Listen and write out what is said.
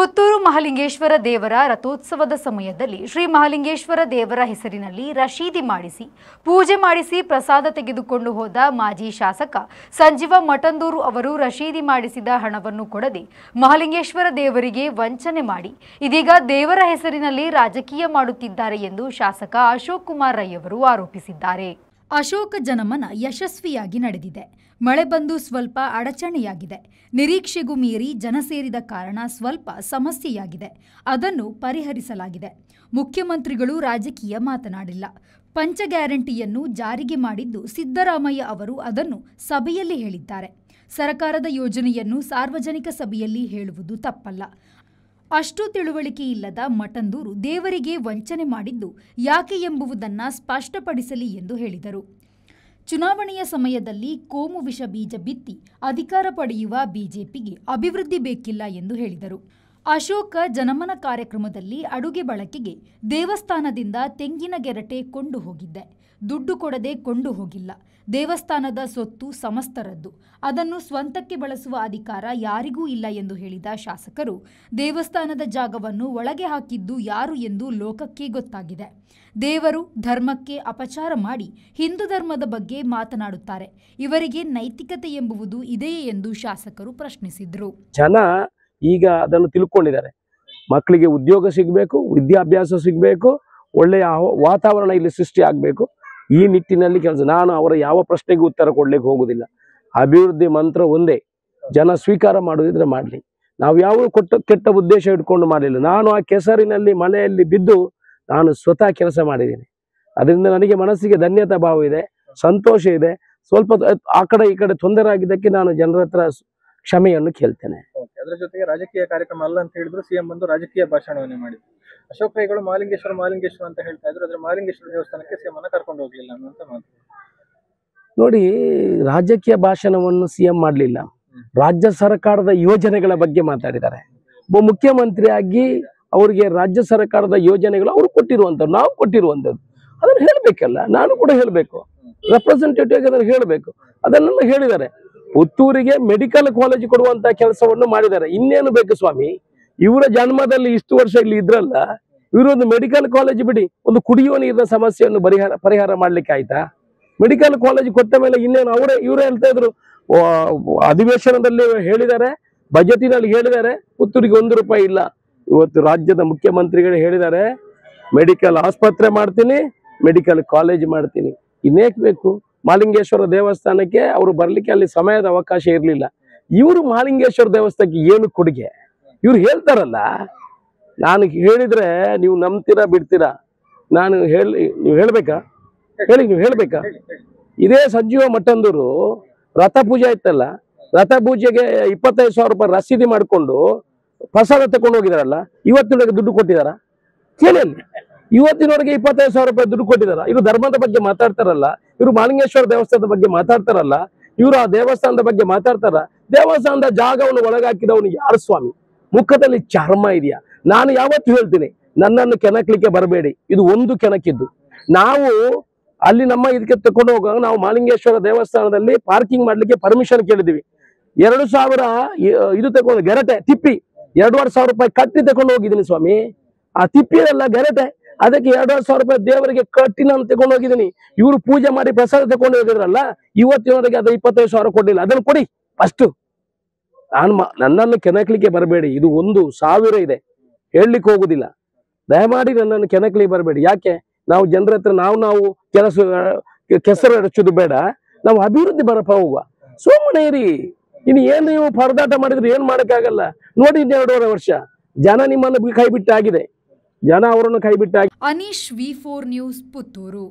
ಪುತ್ತೂರು ಮಹಾಲಿಂಗೇಶ್ವರ ದೇವರ ರಥೋತ್ಸವದ ಸಮಯದಲ್ಲಿ ಶ್ರೀ ಮಹಾಲಿಂಗೇಶ್ವರ ದೇವರ ಹೆಸರಿನಲ್ಲಿ ರಶೀದಿ ಮಾಡಿಸಿ ಪೂಜೆ ಮಾಡಿಸಿ ಪ್ರಸಾದ ತೆಗೆದುಕೊಂಡು ಹೋದ ಮಾಜಿ ಶಾಸಕ ಸಂಜೀವ ಮಠಂದೂರು ಅವರು ರಶೀದಿ ಮಾಡಿಸಿದ ಹಣವನ್ನು ಕೊಡದೆ ಮಹಾಲಿಂಗೇಶ್ವರ ದೇವರಿಗೆ ವಂಚನೆ ಮಾಡಿ ಇದೀಗ ದೇವರ ಹೆಸರಿನಲ್ಲಿ ರಾಜಕೀಯ ಮಾಡುತ್ತಿದ್ದಾರೆ ಎಂದು ಶಾಸಕ ಅಶೋಕ್ ಕುಮಾರ್ ರೈ ಅವರು ಆರೋಪಿಸಿದ್ದಾರೆ. ಅಶೋಕ ಜನಮನ ಯಶಸ್ವಿಯಾಗಿ ನಡೆದಿದೆ. ಮಳೆ ಬಂದು ಸ್ವಲ್ಪ ಅಡಚಣೆಯಾಗಿದೆ. ನಿರೀಕ್ಷೆಗೂ ಮೀರಿ ಜನ ಸೇರಿದ ಕಾರಣ ಸ್ವಲ್ಪ ಸಮಸ್ಯೆಯಾಗಿದೆ. ಅದನ್ನು ಪರಿಹರಿಸಲಾಗಿದೆ. ಮುಖ್ಯಮಂತ್ರಿಗಳು ರಾಜಕೀಯ ಮಾತನಾಡಿಲ್ಲ. ಪಂಚ ಗ್ಯಾರಂಟಿಯನ್ನು ಜಾರಿಗೆ ಮಾಡಿದ್ದು ಸಿದ್ದರಾಮಯ್ಯ ಅವರು ಅದನ್ನು ಸಭೆಯಲ್ಲಿ ಹೇಳಿದ್ದಾರೆ. ಸರ್ಕಾರದ ಯೋಜನೆಯನ್ನು ಸಾರ್ವಜನಿಕ ಸಭೆಯಲ್ಲಿ ಹೇಳುವುದು ತಪ್ಪಲ್ಲ. ಅಷ್ಟು ತಿಳುವಳಿಕೆ ಇಲ್ಲದ ಮಠಂದೂರು ದೇವರಿಗೆ ವಂಚನೆ ಮಾಡಿದ್ದು ಯಾಕೆ ಎಂಬುದನ್ನು ಸ್ಪಷ್ಟಪಡಿಸಲಿ ಎಂದು ಹೇಳಿದರು. ಚುನಾವಣೆಯ ಸಮಯದಲ್ಲಿ ಕೋಮು ವಿಷ ಬೀಜ ಬಿತ್ತಿ ಅಧಿಕಾರ ಪಡೆಯುವ ಬಿಜೆಪಿಗೆ ಅಭಿವೃದ್ಧಿ ಬೇಕಿಲ್ಲ ಎಂದು ಹೇಳಿದರು. ಅಶೋಕ ಜನಮನ ಕಾರ್ಯಕ್ರಮದಲ್ಲಿ ಅಡುಗೆ ಬಳಕೆಗೆ ದೇವಸ್ಥಾನದಿಂದ ತೆಂಗಿನ ಗೆರಟೆ ಕೊಂಡು ಹೋಗಿದ್ದೆ. ದುಡ್ಡು ಕೊಡದೆ ಕೊಂಡು ಹೋಗಿಲ್ಲ. ದೇವಸ್ಥಾನದ ಸೊತ್ತು ಸಮಸ್ತರದ್ದು. ಅದನ್ನು ಸ್ವಂತಕ್ಕೆ ಬಳಸುವ ಅಧಿಕಾರ ಯಾರಿಗೂ ಇಲ್ಲ ಎಂದು ಹೇಳಿದ ಶಾಸಕರು, ದೇವಸ್ಥಾನದ ಜಾಗವನ್ನು ಒಳಗೆ ಹಾಕಿದ್ದು ಯಾರು ಎಂದು ಲೋಕಕ್ಕೆ ಗೊತ್ತಾಗಿದೆ. ದೇವರು ಧರ್ಮಕ್ಕೆ ಅಪಚಾರ ಮಾಡಿ ಹಿಂದೂ ಧರ್ಮದ ಬಗ್ಗೆ ಮಾತನಾಡುತ್ತಾರೆ. ಇವರಿಗೆ ನೈತಿಕತೆ ಎಂಬುದು ಇದೆಯೇ ಎಂದು ಶಾಸಕರು ಪ್ರಶ್ನಿಸಿದರು. ಜನ ಈಗ ಅದನ್ನು ತಿಳ್ಕೊಂಡಿದ್ದಾರೆ. ಮಕ್ಕಳಿಗೆ ಉದ್ಯೋಗ ಸಿಗಬೇಕು, ವಿದ್ಯಾಭ್ಯಾಸ ಸಿಗಬೇಕು, ಒಳ್ಳೆಯ ವಾತಾವರಣ ಇಲ್ಲಿ ಸೃಷ್ಟಿ ಆಗಬೇಕು. ಈ ನಿಟ್ಟಿನಲ್ಲಿ ಕೆಲಸ. ನಾನು ಅವರ ಯಾವ ಪ್ರಶ್ನೆಗೂ ಉತ್ತರ ಕೊಡ್ಲಿಕ್ಕೆ ಹೋಗುದಿಲ್ಲ. ಅಭಿವೃದ್ಧಿ ಮಂತ್ರ ಒಂದೇ. ಜನ ಸ್ವೀಕಾರ ಮಾಡೋದಿದ್ರೆ ಮಾಡಲಿ. ನಾವು ಯಾವ ಕೆಟ್ಟ ಉದ್ದೇಶ ಇಟ್ಕೊಂಡು ಮಾಡಲಿಲ್ಲ. ನಾನು ಆ ಕೆಸರಿನಲ್ಲಿ ಮಳೆಯಲ್ಲಿ ಬಿದ್ದು ನಾನು ಸ್ವತಃ ಕೆಲಸ ಮಾಡಿದ್ದೀನಿ. ಅದರಿಂದ ನನಗೆ ಮನಸ್ಸಿಗೆ ಧನ್ಯತಾ ಭಾವ ಇದೆ, ಸಂತೋಷ ಇದೆ. ಸ್ವಲ್ಪ ಆ ಕಡೆ ಈ ಕಡೆ ತೊಂದರೆ ಆಗಿದ್ದಕ್ಕೆ ನಾನು ಜನರ ಹತ್ರ ಕ್ಷಮೆಯನ್ನು ಕೇಳ್ತೇನೆ. ಅದರ ಜೊತೆಗೆ ರಾಜಕೀಯ ಕಾರ್ಯಕ್ರಮ ಅಲ್ಲ ಅಂತ ಹೇಳಿದ್ರು ಸಿಎಂ ಬಂದು ರಾಜಕೀಯ ಭಾಷಣವನ್ನೇ ಮಾಡಿದ್ರು. ಅಶೋಕ್ ರೈಗಳು ಮಹಾಲಿಂಗೇಶ್ವರ ಅಂತ ಹೇಳ್ತಾ ಇದ್ರು. ಆದ್ರೆ ಮಹಾಲಿಂಗೇಶ್ವರ ದೇವಸ್ಥಾನಕ್ಕೆ ಸಿಎಂ ಅನ್ನ ಕರ್ಕೊಂಡು ಹೋಗ್ಲಿಲ್ಲ ಅನ್ನುವಂತ ಮಾತು. ನೋಡಿ, ರಾಜಕೀಯ ಭಾಷಣವನ್ನು ಸಿಎಂ ಮಾಡಲಿಲ್ಲ. ರಾಜ್ಯ ಸರ್ಕಾರದ ಯೋಜನೆಗಳ ಬಗ್ಗೆ ಮಾತಾಡಿದ್ದಾರೆ. ಒಬ್ಬ ಮುಖ್ಯಮಂತ್ರಿಯಾಗಿ ಅವರಿಗೆ ರಾಜ್ಯ ಸರ್ಕಾರದ ಯೋಜನೆಗಳು ಅವರು ಕೊಟ್ಟಿರುವಂಥದ್ದು, ನಾವು ಕೊಟ್ಟಿರುವಂಥದ್ದು ಅದನ್ನು ಹೇಳಬೇಕಲ್ಲ. ನಾನು ಕೂಡ ಹೇಳಬೇಕು, ರೆಪ್ರೆಸೆಂಟೇಟಿವ್ ಅದನ್ನು ಹೇಳಬೇಕು. ಅದನ್ನೆಲ್ಲ ಹೇಳಿದ್ದಾರೆ. ಪುತ್ತೂರಿಗೆ ಮೆಡಿಕಲ್ ಕಾಲೇಜ್ ಕೊಡುವಂತ ಕೆಲಸವನ್ನು ಮಾಡಿದ್ದಾರೆ. ಇನ್ನೇನು ಬೇಕು ಸ್ವಾಮಿ? ಇವರ ಜನ್ಮದಲ್ಲಿ ಇಷ್ಟು ವರ್ಷ ಇಲ್ಲಿ ಇದ್ರಲ್ಲ, ಇವರೊಂದು ಮೆಡಿಕಲ್ ಕಾಲೇಜ್ ಬಿಡಿ, ಒಂದು ಕುಡಿಯುವ ನೀರಿನ ಸಮಸ್ಯೆಯನ್ನು ಪರಿಹಾರ ಮಾಡ್ಲಿಕ್ಕೆ ಆಯ್ತಾ? ಮೆಡಿಕಲ್ ಕಾಲೇಜ್ ಕೊಟ್ಟ ಮೇಲೆ ಇನ್ನೇನು? ಇವರೇ ಹೇಳ್ತಾ ಇದ್ರು, ಅಧಿವೇಶನದಲ್ಲಿ ಹೇಳಿದ್ದಾರೆ, ಬಜೆಟಿನಲ್ಲಿ ಹೇಳಿದ್ದಾರೆ, ಪುತ್ತೂರಿಗೆ ₹1 ಇಲ್ಲ. ಇವತ್ತು ರಾಜ್ಯದ ಮುಖ್ಯಮಂತ್ರಿಗಳು ಹೇಳಿದ್ದಾರೆ, ಮೆಡಿಕಲ್ ಆಸ್ಪತ್ರೆ ಮಾಡ್ತೀನಿ, ಮೆಡಿಕಲ್ ಕಾಲೇಜ್ ಮಾಡ್ತೀನಿ. ಇನ್ನೇಕ್ ಬೇಕು? ಮಹಾಲಿಂಗೇಶ್ವರ ದೇವಸ್ಥಾನಕ್ಕೆ ಅವರು ಬರ್ಲಿಕ್ಕೆ ಅಲ್ಲಿ ಸಮಯದ ಅವಕಾಶ ಇರಲಿಲ್ಲ. ಇವರು ಮಹಾಲಿಂಗೇಶ್ವರ ದೇವಸ್ಥಾನಕ್ಕೆ ಏನು ಕೊಡುಗೆ? ಇವ್ರು ಹೇಳ್ತಾರಲ್ಲ, ನಾನು ಹೇಳಿದ್ರೆ ನೀವು ನಂಬ್ತೀರಾ ಬಿಡ್ತೀರಾ? ನೀವು ಹೇಳ್ಬೇಕಾ? ನೀವು ಹೇಳ್ಬೇಕಾ? ಇದೇ ಸಂಜೀವ ಮಠಂದೂರು ರಥ ಪೂಜೆ ಇತ್ತಲ್ಲ, ರಥ ಪೂಜೆಗೆ ₹25,000 ರಸೀದಿ ಮಾಡಿಕೊಂಡು ಪ್ರಸಾದ ತಗೊಂಡು ಹೋಗಿದಾರಲ್ಲ, ಇವತ್ತಿನೊಳಗೆ ದುಡ್ಡು ಕೊಟ್ಟಿದಾರ? ಕೇಳಿ. ಇವತ್ತಿನವರೆಗೆ ₹25,000 ದುಡ್ಡು ಕೊಟ್ಟಿದಾರ? ಇವರು ಧರ್ಮದ ಬಗ್ಗೆ ಮಾತಾಡ್ತಾರಲ್ಲ, ಇವರು ಮಹಾಲಿಂಗೇಶ್ವರ ದೇವಸ್ಥಾನದ ಬಗ್ಗೆ ಮಾತಾಡ್ತಾರಲ್ಲ, ಇವರು ಆ ದೇವಸ್ಥಾನದ ಬಗ್ಗೆ ಮಾತಾಡ್ತಾರ. ದೇವಸ್ಥಾನದ ಜಾಗವನ್ನು ಒಳಗಾಕಿದವನು ಯಾರು ಸ್ವಾಮಿ? ಮುಖದಲ್ಲಿ ಚರ್ಮ ಇದೆಯಾ? ನಾನು ಯಾವತ್ತು ಹೇಳ್ತೀನಿ, ನನ್ನನ್ನು ಕೆಣಕ್ಲಿಕ್ಕೆ ಬರಬೇಡಿ. ಇದು ಒಂದು ಕೆಣಕಿದ್ದು. ನಾವು ಅಲ್ಲಿ ನಮ್ಮ ಇದಕ್ಕೆ ತಕೊಂಡು ಹೋಗುವಾಗ ನಾವು ಮಹಾಲಿಂಗೇಶ್ವರ ದೇವಸ್ಥಾನದಲ್ಲಿ ಪಾರ್ಕಿಂಗ್ ಮಾಡ್ಲಿಕ್ಕೆ ಪರ್ಮಿಷನ್ ಕೇಳಿದ್ವಿ. 2,000 ಇದು ತಗೊಂಡು ಗೆರಟೆ ತಿಪ್ಪಿ ₹2,500 ಕಟ್ಟಿ ತಕೊಂಡು ಹೋಗಿದ್ದೀನಿ ಸ್ವಾಮಿ. ಆ ತಿಪ್ಪಿಯಲ್ಲ ಗೆರಟೆ, ಅದಕ್ಕೆ ₹2,500 ದೇವರಿಗೆ ಕಟ್ಟಿ ನಾನು ತಗೊಂಡು ಹೋಗಿದ್ದೀನಿ. ಇವರು ಪೂಜೆ ಮಾಡಿ ಪ್ರಸಾದ ತಗೊಂಡು ಹೋಗಿದ್ರಲ್ಲ, ಇವತ್ತಿನವರೆಗೆ ಅದು ₹25,000 ಕೊಡ್ಲಿಲ್ಲ. ಅದನ್ನು ಕೊಡಿ ಫಸ್ಟ್. ನನ್ನನ್ನು ಕೆಣಕ್ಲಿಕ್ಕೆ ಬರಬೇಡಿ. ಇದು 1,000 ಇದೆ, ಹೇಳಲಿಕ್ಕೆ ಹೋಗುದಿಲ್ಲ. ದಯಮಾಡಿ ನನ್ನನ್ನು ಕೆಣಕ್ಲಿಕ್ಕೆ ಬರಬೇಡಿ. ಯಾಕೆ? ನಾವು ಜನರ ಹತ್ರ ನಾವು ಕೆಸರು ಹಚ್ಚೋದು ಬೇಡ, ನಾವು ಅಭಿವೃದ್ಧಿ ಬರಪ್ಪ ಹೋಗುವ. ಸುಮ್ಮನೆ ಇರಿ. ಇನ್ನು ಏನು ನೀವು ಪರದಾಟ ಮಾಡಿದ್ರೆ ಏನು ಮಾಡೋಕ್ಕಾಗಲ್ಲ. ನೋಡಿ, 2.5 ವರ್ಷ ಜನ ನಿಮ್ಮನ್ನು ಕೈ ಬಿಟ್ಟಾಗಿದೆ. ಜನ ಅವರನ್ನು ಕೈ ಬಿಟ್ಟಾಗಿದೆ. Anish, V4 news, Puttur.